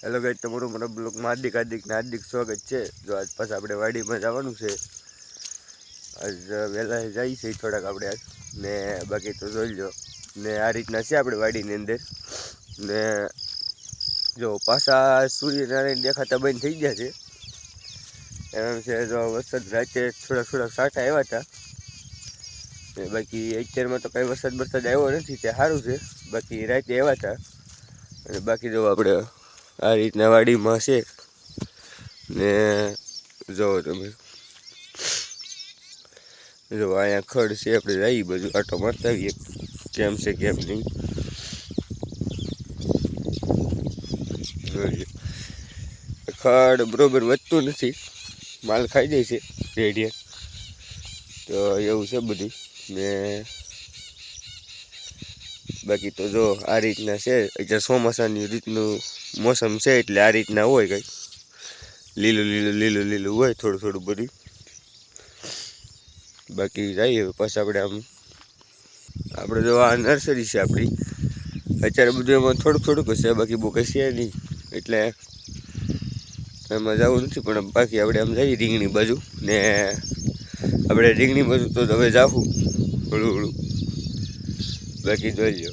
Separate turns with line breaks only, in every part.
Hello guys, તમારું મારા બ્લોગમાં હાર્દિક સ્વાગત છે। જો આજ પાછા આપણે વાડીમાં જવાનું છે। આજ વહેલા જઈએ છીએ થોડાક આપણે આજ ને બાકી તો જોઈ લો ને આ રીતના છે આપણે વાડીની અંદર ને જો પાછા સૂર્યનારાયણ દેખાતા બંધ થઈ ગયા છે। એમ છે જો વરસાદ રાતે થોડાક સાટા આવ્યા હતા ને બાકી અત્યારમાં તો કાંઈ વરસાદ આવ્યો નથી તે સારું છે। બાકી રાતે આવ્યા હતા અને બાકી જો આપણે આ રીતના વાડીમાં છે ને જો તમે જો અહીંયા ખડ છે, આપણે જઈએ બધું આટો મારતા આવીએ કેમ છે કેમ નહીં। ખડ બરોબર વધતું નથી, માલ ખાઈ જાય છે રેડિયા, તો એવું છે બધું ને બાકી તો જો આ રીતના છે। અત્યારે ચોમાસાની રીતનું મોસમ છે એટલે આ રીતના હોય, કંઈ લીલું હોય થોડું બધું। બાકી જઈએ પાછા આપણે જો આ નર્સરી છે આપણી, અત્યારે બધું એમાં થોડુંક છે, બાકી બહુ કંઈ છે નહીં એટલે એમાં જવું નથી। પણ બાકી આપણે આમ જઈએ રીંગણી બાજુ ને આપણે રીંગણી બાજુ તો હવે જાવું હળું બાકી જોઈ લો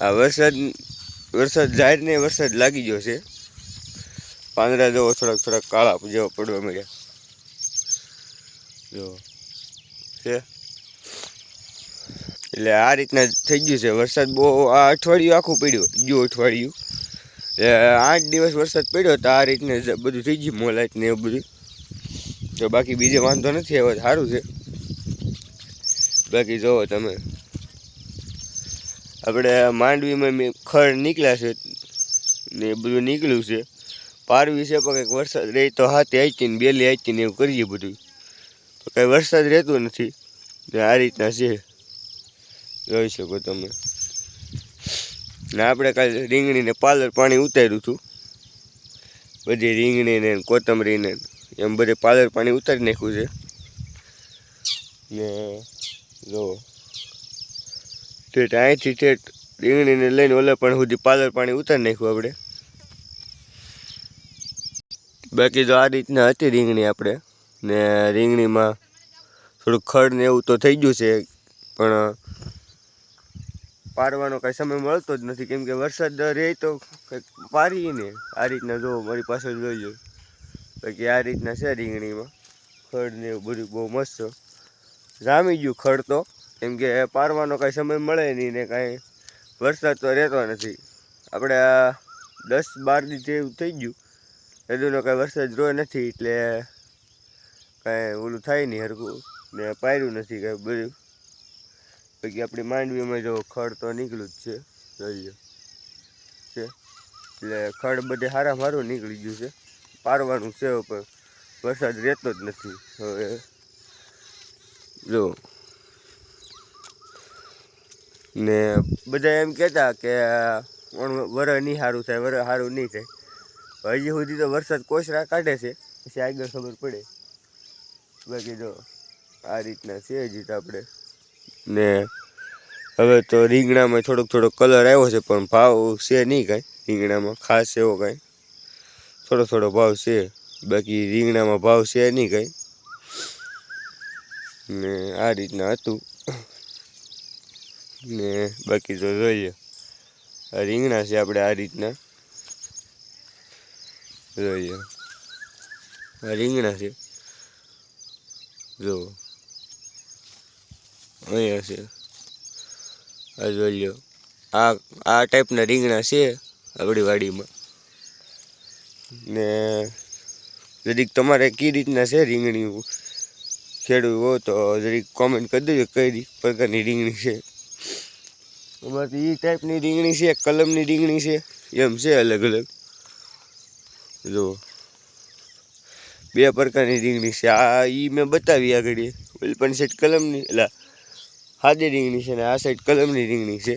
આ વરસાદ જાય ને વરસાદ લાગી ગયો છે। પાંદડા જેવો થોડાક કાળા જેવા પડવા મળ્યા જો છે, એટલે આ રીતના થઈ ગયું છે વરસાદ બહુ। આ અઠવાડિયું આખું પડ્યું ગયું અઠવાડિયું 8 દિવસ વરસાદ પડ્યો તો આ રીતને બધું થઈ ગયું મોલાઈટ ને એવું બધું, તો બાકી બીજે વાંધો નથી આવ્યો, સારું છે। બાકી જોવો તમે આપણે માંડવીમાં ખડ નીકળ્યા છે ને બધું નીકળ્યું છે, પારવી છે પણ કંઈક વરસાદ રહે તો હાથે આવીને બેલી આવીને એવું કરીએ બધું, તો કંઈ વરસાદ રહેતો નથી ને આ રીતના છે જોઈ શકો તમે। ને આપણે કાલે રીંગણીને પાલર પાણી ઉતાર્યું હતું, બધી રીંગણીને કોથમરીને એમ બધે પાલર પાણી ઉતારી નાખ્યું છે ને જો અહીંથી રીંગણીને લઈને ઓલા પણ સુધી પાલર પાણી ઉતારી નાખ્યું આપણે। બાકી જો આ રીતના હતી રીંગણી આપણે ને રીંગણીમાં થોડુંક ખડ ને એવું તો થઈ ગયું છે, પણ પારવાનો કાંઈ સમય મળતો જ નથી, કેમ કે વરસાદ રહે તો કંઈક પારીએ ને। આ રીતના જો મારી પાસે જોઈ લો, બાકી આ રીતના છે રીંગણીમાં ખડ ને એવું બધું બહુ મસ્ત જામી ગયું ખડ તો, કેમ કે પારવાનો કાંઈ સમય મળે નહીં ને કાંઈ વરસાદ તો રહેતો નથી। આપણે આ 10-12 દી જેવું થઈ ગયું હજુનો કાંઈ વરસાદ રહ્યો નથી, એટલે કાંઈ ઓલું થાય નહીં હરખું ને પાર્યું નથી કાંઈ બધું। બાકી આપણી માંડવીમાં જો ખડ તો નીકળ્યું જ છે જોઈ લો છે, એટલે ખડ બધે સારું નીકળી ગયું છે, પારવાનું છે પણ વરસાદ રહેતો જ નથી। હવે જો ને બધા એમ કહેતા કે વરસ નહીં સારું થાય, વરસ સારું નહીં થાય, હજી સુધી તો વરસાદ કોસરા કાઢે છે, પછી આગળ ખબર પડે। બાકી જો આ રીતના છે હજી તો આપણે ને હવે તો રીંગણામાં થોડોક કલર આવ્યો છે, પણ ભાવ છે નહીં કાંઈ રીંગણામાં ખાસ એવો કાંઈ, થોડો ભાવ છે, બાકી રીંગણામાં ભાવ છે નહીં કાંઈ ને આ રીતના હતું ને બાકી તો જોઈએ આ રીંગણા છે આપણે આ રીતના જોઈએ આ રીંગણા છે જો અહીંયા છે, આ જોઈ લો આ ટાઈપના રીંગણા છે આપણી વાડીમાં ને જરીક તમારે કઈ રીતના છે રીંગણી ખેડવું હોય તો જરીક કોમેન્ટ કરી દેજો કઈ પ્રકારની રીંગણી છે। એમાંથી એ ટાઈપની રીંગણી છે, કલમની રીંગણી છે, એમ છે અલગ જો 2 પ્રકારની રીંગણી છે। આ મેં બતાવી આગળ ઓલી પણ સાઈડ કલમની એટલે સાદી રીંગણી છે ને આ સાઈડ કલમની રીંગણી છે।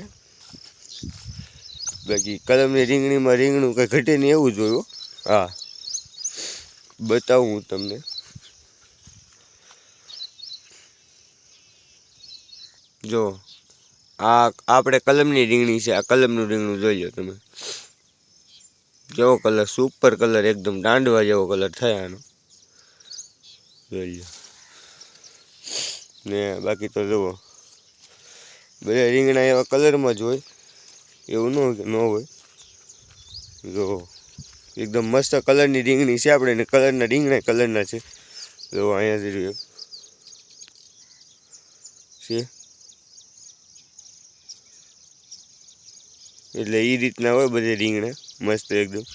બાકી કલમની રીંગણીમાં રીંગણું કંઈ ઘટે નહીં એવું જોયું, હા બતાવું હું તમને જો આ આપણે કલમની રીંગણી છે. આ કલમનું રીંગણું જોઈ લો તમે, કેવો કલર, સુપર કલર, એકદમ દાંડવા જેવો કલર થાય આનો, જોઈ લો. ને બાકી તો જુઓ બધા રીંગણા એવા કલરમાં જ હોય, એવું ન હોય. જો એકદમ મસ્ત કલરની રીંગણી છે આપણે, ને કલરના રીંગણા કલરના છે. જો અહીંયા જ છે, એટલે એ રીતના હોય બધે રીંગણા મસ્ત એકદમ.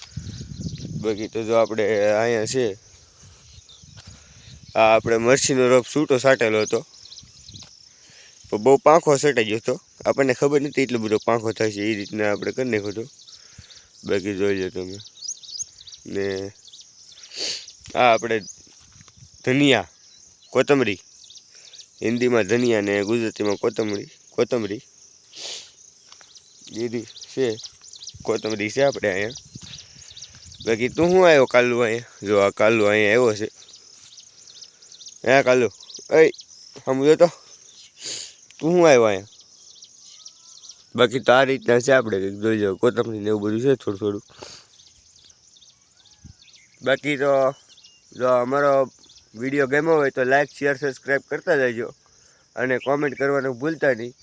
બાકી તો જો આપણે અહીંયા છે, આ આપણે મરચીનો રોપ છૂટો સાટેલો હતો, તો બહુ પાંખો સટાઈ ગયો હતો, આપણને ખબર નથી એટલો બધો પાંખો થાય છે. એ રીતના આપણે કરી નાખ્યો હતો. બાકી જોઈ લો તમે. ને આ આપણે ધનિયા, કોથમરી, હિન્દીમાં ધનિયા ને ગુજરાતીમાં કોથમરી દીધી છે, કોથમરી છે આપણે અહીંયા. બાકી તું શું આવ્યો કાલુ અહીંયા? જો આ કાલુ અહીંયા આવ્યો છે. હા કાલુ, સમજો તો તું શું આવ્યો અહીંયા? બાકી તો આ રીતના છે આપણે, જોઈ જાઓ કોથમરી ને એવું બધું છે થોડું થોડું. બાકી તો જો અમારો વિડીયો ગમ્યો હોય તો લાઈક, શેર, સબસ્ક્રાઈબ કરતા જજો, અને કોમેન્ટ કરવાનું ભૂલતા નહીં.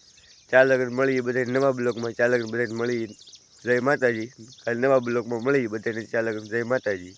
ચાલ આગળ મળીએ બધા નવા બ્લોગમાં. ચાલ આગળ બધાને મળીએ. જય માતાજી. કાલે નવા બ્લોગમાં મળીએ બધાને. ચાલ આગળ જય માતાજી.